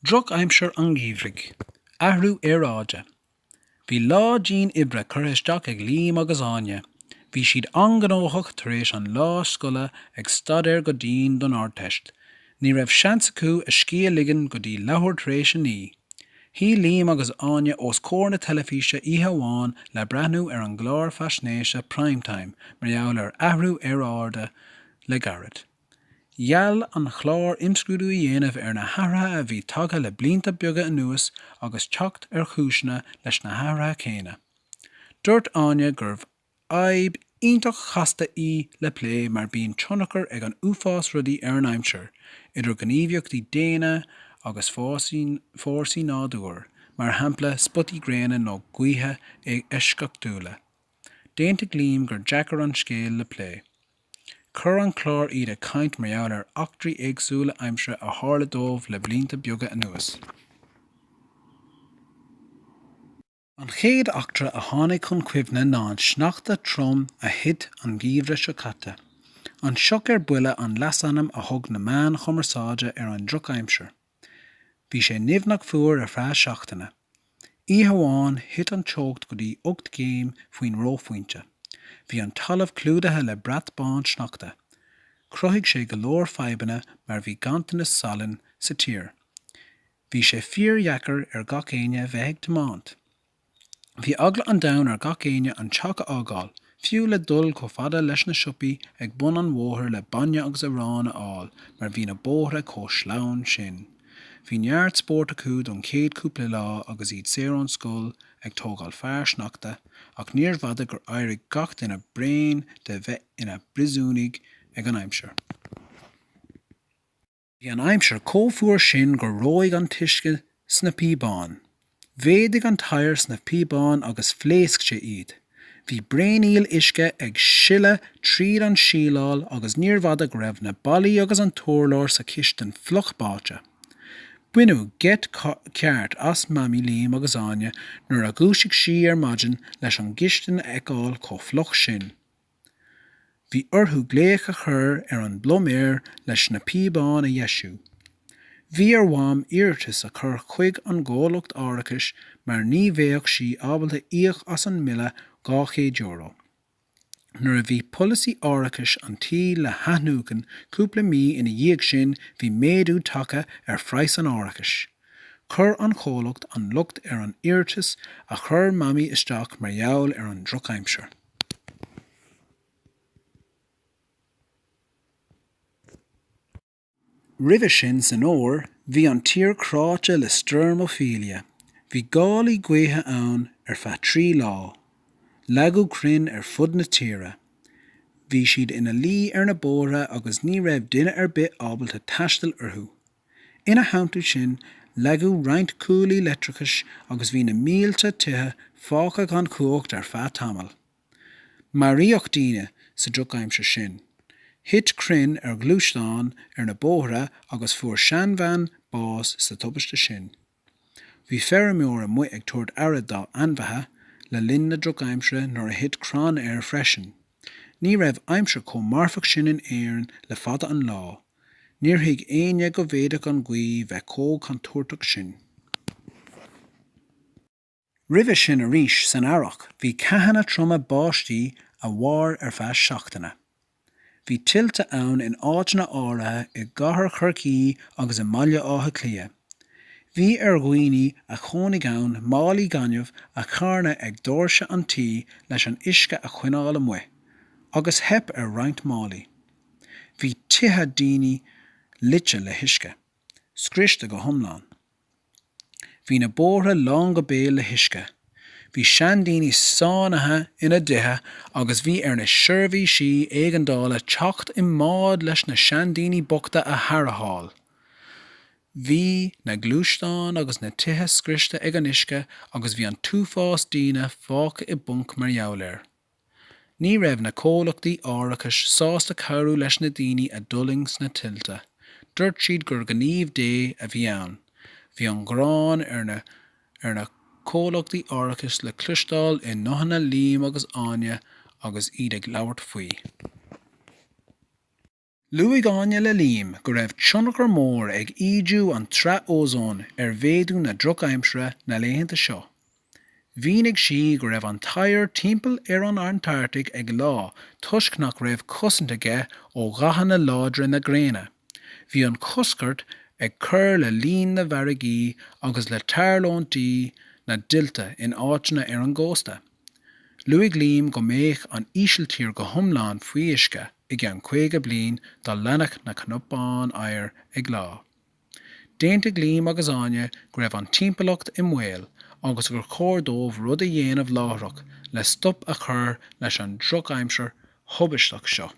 Drochaimsir an Gheimhridh, ahrú éráide. Bhí lá dín ibre chuiristeach ag liom agus áine. Bhí siad angnóthach tar éis an lá scoile ag stadéir go dín don hardteiste. Ní raibh seans acu a scíal leagan go dtí leabhar tar éis ní. Hí liom agus áine os cóir na telefíse ihe amháin le brathnú ar an gláir faisnéise primetime mar gheall ar ahrú éráide le Gheimhridh. Gheall an chlár imscrúdú a dhéanamh ar na hathratha a bhí tagtha le blianta beaga anuas agus teacht ar chúisne leis na hathratha céine. Dúirt áine gurbh aib iontach chasta í le plé mar bíonn tionachar ag an uafás rudaí ar an aimsir, idir gníomhaíochtaí déine agus fórsaí nádúir, mar hampla spotí gréine nó gaotha ag eisceachtaúla. Déanta glím gur deacar an scéal le plé. Cur an chlár iad a caint mar gheall ar achtraí éagsúla aimsire a tharla dómh le blianta beaga anuas. An chéad achtra a tháinig chun cuimhne ná an sneachta trom a thit an Gheimhridh seo caite. An seoc ar buile an leasánam a thug na meán chumarsáide ar an Drochaimsir. Bhí sé nimhnach fuair ar feadh seachtaine. Ihe amháin hit an teocht go dtí 8 géim faoin róphaointe. Bhí an talamh clúdathe le brat bán sneachta. Cruthaigh sé go leor feibanna mar bhí gantanas salin sa tír. Bhí sé fíor-dhheacair ar gach aine bheith ag tiomáint. Bhí agla an domhan ar gach aine an teacha ágáil, fiú le dul có fada leis na siopaí ag bun an mhuintir le bainne agus arán a fháil mar bhí na bóithre có sleamh sin. Bhí neart spórt acu don céad cúpla lá agus iad saor an scoil ag tógáil fearr sneachta, ach níor bhada gur éirigh gach duine brain de bheith ina brisúnig ag an aimsir. Bhí an aimsir cófuair sin gur róigh an tuisce sna píbáin. Bhéadigh an tair sna píbáin agus phléasc sé iad. Bhí braoníal isce ag sile tríd an síláil agus níor bhada go raibh na ballaí agus an tóirleoir sa ciste flochbáte. Buinú get ceart as mami liom agus áine nuair a gúisigh sí ar maidin leis an gistin eáil có floch sin. Bhí orthú gléach a chur ar an bloméir leis na píbáin a dheisiú. Bhí ar bham iartas a chur chuig an ggólacht áirithis mar ní bhéadh sí ábalta íoch as an mille €200. Nuair a bhí policy áirithis an tí le hathnúcan cúpla mí ina dhéag sin bhí méadú taca ar phrais an áirithis. Chur an chólacht an lucht ar an iartas a chur mami isteach mar gheall ar an Drochaimsir. Ribh sin san óir, bhí an tír chráite le sturmophilia. Bhí gálaí gaotha ann ar feadh 3 lá. Leagadh crinn ar fud na tíre. Bhí siad ina lí ar na bóithre agus ní raibh duine ar bith ábalta teastáil orthú. Ina haintú sin, leagadh roinnt cúlaí letrachais agus bhí na mílte tithe fácha gan cuacht ar feadh tamil. Maríoch daoine sa Drochaimsir sin. Hit crinn ar glúisteáin ar na bóithre agus fuair seanbhean bás sa tubaiste sin. Bhí feirmeoir a muid ag tuairt airad dá anmhaithe le linn na Drochaimsire nuair a hit crán air freisin. Ní raibh aimsir có marfach sin in éireann le fada an lá. Níor thuig aine go bhéadach an gcuí bheith có chun tuairteach sin. Ribh sin a rís san airach, bhí ceathanna troma báistí a mhar ar feadh seachtaine. Bhí tiltte ann in áiteanna áirithe i gcathair chorcaí agus i mbaile átha clia. Bhí ar dhaoine a chónig ann málaí ganamh a charna ag doirse an tí leis an uisce a chuineáil amuigh, agus hep ar roinnt málaí. Bhí tithe daoine lite le huisce, scriste go hiomlán. Bhí na bóithre lán go béal le huisce. Bhí seandaoine sánathe ina dithe agus bhí ar na seirbhí sí ag an dála teacht i mbád leis na seandaoine bochta a tharaháil. Bhí na glúisteáin agus na tithe scriste ag an uisce agus bhí an túfás daoine fácha i bunk mar gheall. Ní raibh na cólachtaí áirithis sásta cabhrú leis na daoine a dulling sna tillte. Dúirt siad gur gníomh dé a bhí ann. Bhí an grán ar na cólachtaí áirithis le cloisteáil i nothanna liom agus áine agus iad ag labhairt faoi. Luaigh gáine le liom go raibh tionchar mór ag ídú an tre ózón bhéadú na Drochaimsire na léitheanta seo. Bhíonn ag si go raibh an tair timpeall ar an Antarctic ag lá tuisc nach raibh cosanta aige ó gcathanna láidre na gréine. Bhí an coscart ag cur le líon na bharagaí agus le tarlóntaí na duilte in áiteanna ar an gcósta. Luaigh liom go mbeadh an ísiltír go hiomlán faoi uisce i gceann 50 bliain dá leanach na cnopáin oighear ag lá. Déantaigh liom agus aine go raibh an timpeallacht i mhuil agus gur chóirdómh rud a dhéanamh láithreach le stop a chur leis an Drochaimsir thobhaisteach seo.